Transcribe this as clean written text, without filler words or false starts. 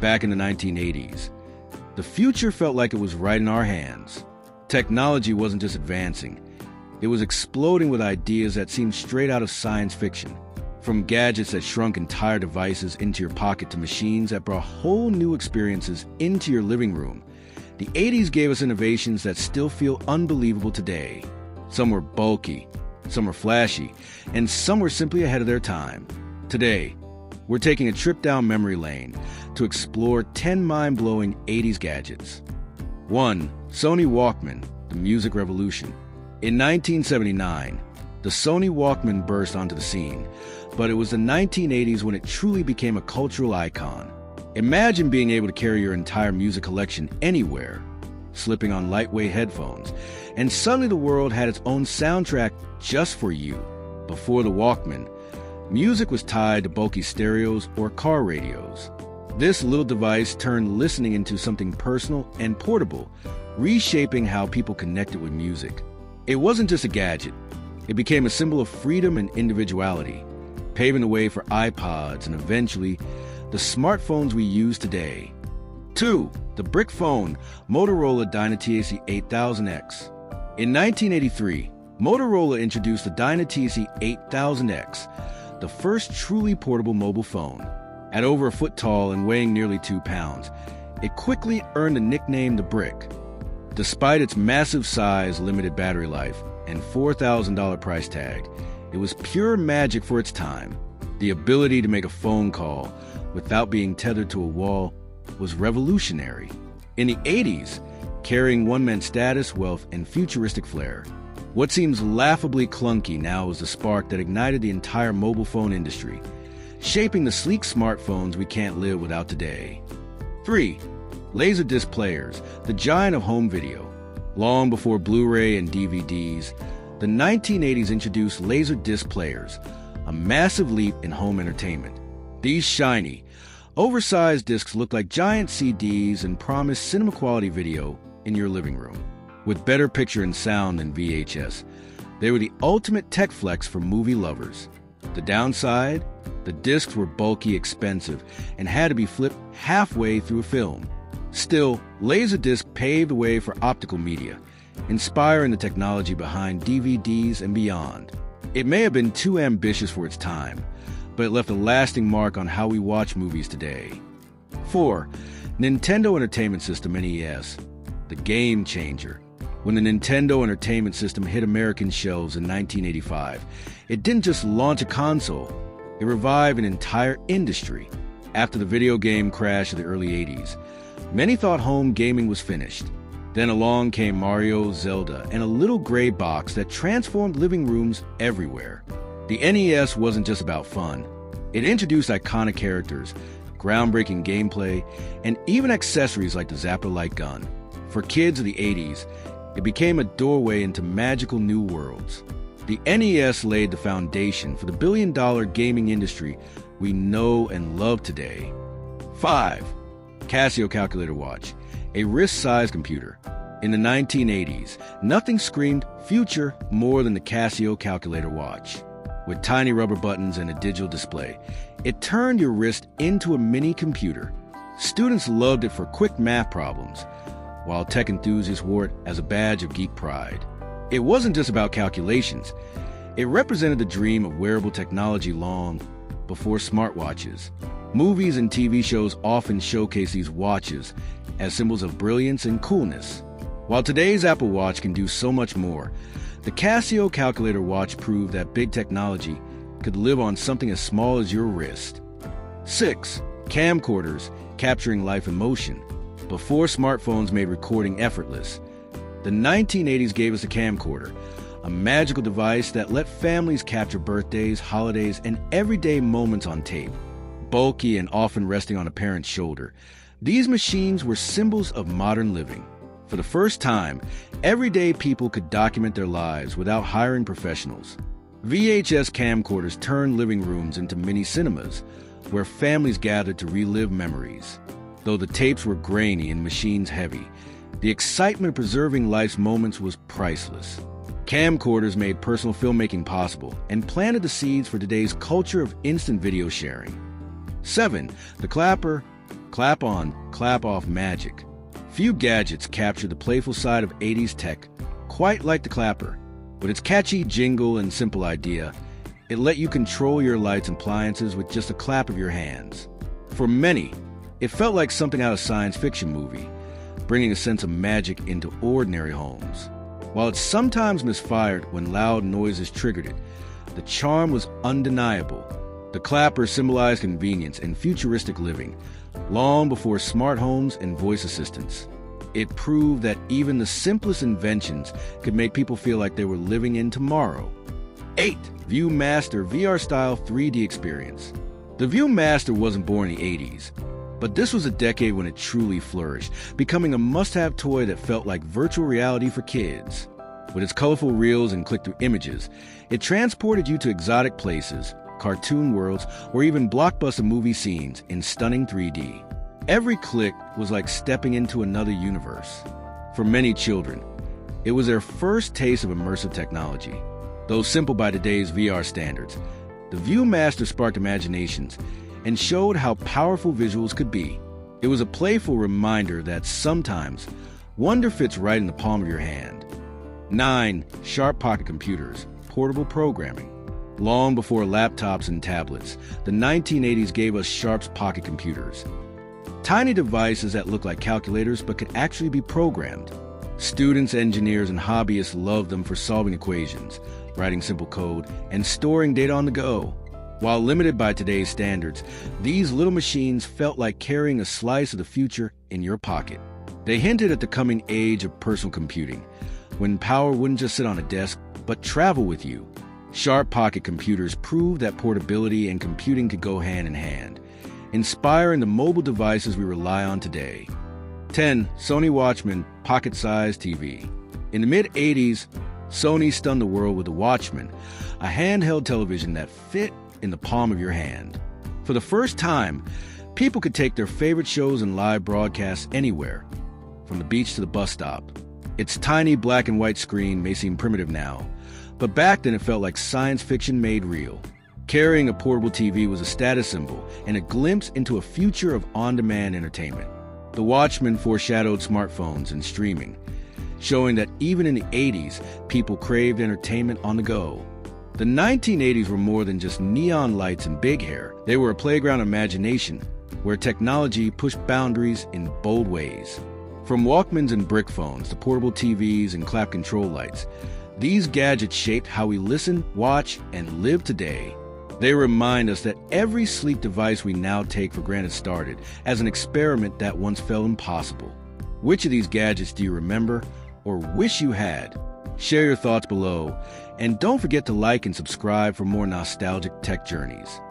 back in the 1980s. The future felt like it was right in our hands. Technology wasn't just advancing. It was exploding with ideas that seemed straight out of science fiction. From gadgets that shrunk entire devices into your pocket to machines that brought whole new experiences into your living room, the 80s gave us innovations that still feel unbelievable today. Some were bulky, some were flashy, and some were simply ahead of their time. Today, we're taking a trip down memory lane to explore 10 mind-blowing 80s gadgets. 1. Sony Walkman, the music revolution. In 1979, the Sony Walkman burst onto the scene, but it was the 1980s when it truly became a cultural icon. Imagine being able to carry your entire music collection anywhere, slipping on lightweight headphones, and suddenly the world had its own soundtrack just for you. Before the Walkman, music was tied to bulky stereos or car radios. This little device turned listening into something personal and portable, reshaping how people connected with music. It wasn't just a gadget. It became a symbol of freedom and individuality, paving the way for iPods and eventually the smartphones we use today. 2. The brick phone, Motorola Dynatac 8000X. In 1983, Motorola introduced the Dynatac 8000X, the first truly portable mobile phone. At over a foot tall and weighing nearly 2 pounds, it quickly earned the nickname the Brick. Despite its massive size, limited battery life, and $4,000 price tag, it was pure magic for its time. The ability to make a phone call without being tethered to a wall was revolutionary. In the 80s, carrying one meant status, wealth, and futuristic flair. What seems laughably clunky now is the spark that ignited the entire mobile phone industry, shaping the sleek smartphones we can't live without today. 3. Laserdisc players, the giant of home video. Long before Blu-ray and DVDs, the 1980s introduced laserdisc players, a massive leap in home entertainment. These shiny, oversized discs looked like giant CDs and promised cinema-quality video in your living room. With better picture and sound than VHS, they were the ultimate tech flex for movie lovers. The downside? The discs were bulky, expensive, and had to be flipped halfway through a film. Still, Laserdisc paved the way for optical media, inspiring the technology behind DVDs and beyond. It may have been too ambitious for its time, but it left a lasting mark on how we watch movies today. 4. Nintendo Entertainment System NES, the game changer. When the Nintendo Entertainment System hit American shelves in 1985, it didn't just launch a console, it revived an entire industry. After the video game crash of the early 80s, many thought home gaming was finished. Then along came Mario, Zelda, and a little gray box that transformed living rooms everywhere. The NES wasn't just about fun. It introduced iconic characters, groundbreaking gameplay, and even accessories like the Zapper light gun. For kids of the 80s, it became a doorway into magical new worlds. The NES laid the foundation for the billion-dollar gaming industry we know and love today. 5. Casio calculator watch, a wrist-sized computer. In the 1980s, nothing screamed future more than the Casio calculator watch. With tiny rubber buttons and a digital display, it turned your wrist into a mini computer. Students loved it for quick math problems, while tech enthusiasts wore it as a badge of geek pride. It wasn't just about calculations. It represented the dream of wearable technology long before smartwatches. Movies and TV shows often showcase these watches as symbols of brilliance and coolness. While today's Apple Watch can do so much more, the Casio calculator watch proved that big technology could live on something as small as your wrist. 6. Camcorders, capturing life in motion. Before smartphones made recording effortless, the 1980s gave us a camcorder, a magical device that let families capture birthdays, holidays, and everyday moments on tape. Bulky and often resting on a parent's shoulder, these machines were symbols of modern living. For the first time, everyday people could document their lives without hiring professionals. VHS camcorders turned living rooms into mini cinemas, where families gathered to relive memories. Though the tapes were grainy and machines heavy, the excitement of preserving life's moments was priceless. Camcorders made personal filmmaking possible and planted the seeds for today's culture of instant video sharing. 7. The Clapper clap on, clap off magic. Few gadgets capture the playful side of 80s tech quite like the clapper. With its catchy jingle and simple idea, it let you control your lights and appliances with just a clap of your hands. For many, it felt like something out of a science fiction movie, bringing a sense of magic into ordinary homes. While it sometimes misfired when loud noises triggered it, the charm was undeniable. The clapper symbolized convenience and futuristic living, long before smart homes and voice assistants. It proved that even the simplest inventions could make people feel like they were living in tomorrow. 8. ViewMaster VR-style 3D experience. The ViewMaster wasn't born in the 80s, but this was a decade when it truly flourished, becoming a must-have toy that felt like virtual reality for kids. With its colorful reels and click-through images, it transported you to exotic places, cartoon worlds, or even blockbuster movie scenes in stunning 3D. Every click was like stepping into another universe. For many children, it was their first taste of immersive technology. Though simple by today's VR standards, the ViewMaster sparked imaginations and showed how powerful visuals could be. It was a playful reminder that sometimes wonder fits right in the palm of your hand. 9. Sharp pocket computers, portable programming. Long before laptops and tablets, the 1980s gave us Sharp's pocket computers. Tiny devices that look like calculators but could actually be programmed. Students, engineers, and hobbyists loved them for solving equations, writing simple code, and storing data on the go. While limited by today's standards, these little machines felt like carrying a slice of the future in your pocket. They hinted at the coming age of personal computing, when power wouldn't just sit on a desk, but travel with you. Sharp pocket computers proved that portability and computing could go hand in hand, inspiring the mobile devices we rely on today. 10. Sony Walkman pocket-sized TV. In the mid-80s, Sony stunned the world with the Walkman, a handheld television that fit in the palm of your hand. For the first time, people could take their favorite shows and live broadcasts anywhere, from the beach to the bus stop. Its tiny black and white screen may seem primitive now, but back then it felt like science fiction made real. Carrying a portable TV was a status symbol and a glimpse into a future of on-demand entertainment. The Walkman foreshadowed smartphones and streaming, showing that even in the 80s, people craved entertainment on the go. The 1980s were more than just neon lights and big hair. They were a playground of imagination, where technology pushed boundaries in bold ways. From Walkmans and brick phones to portable TVs and clap control lights, these gadgets shaped how we listen, watch, and live today. They remind us that every sleek device we now take for granted started as an experiment that once felt impossible. Which of these gadgets do you remember or wish you had? Share your thoughts below, and don't forget to like and subscribe for more nostalgic tech journeys.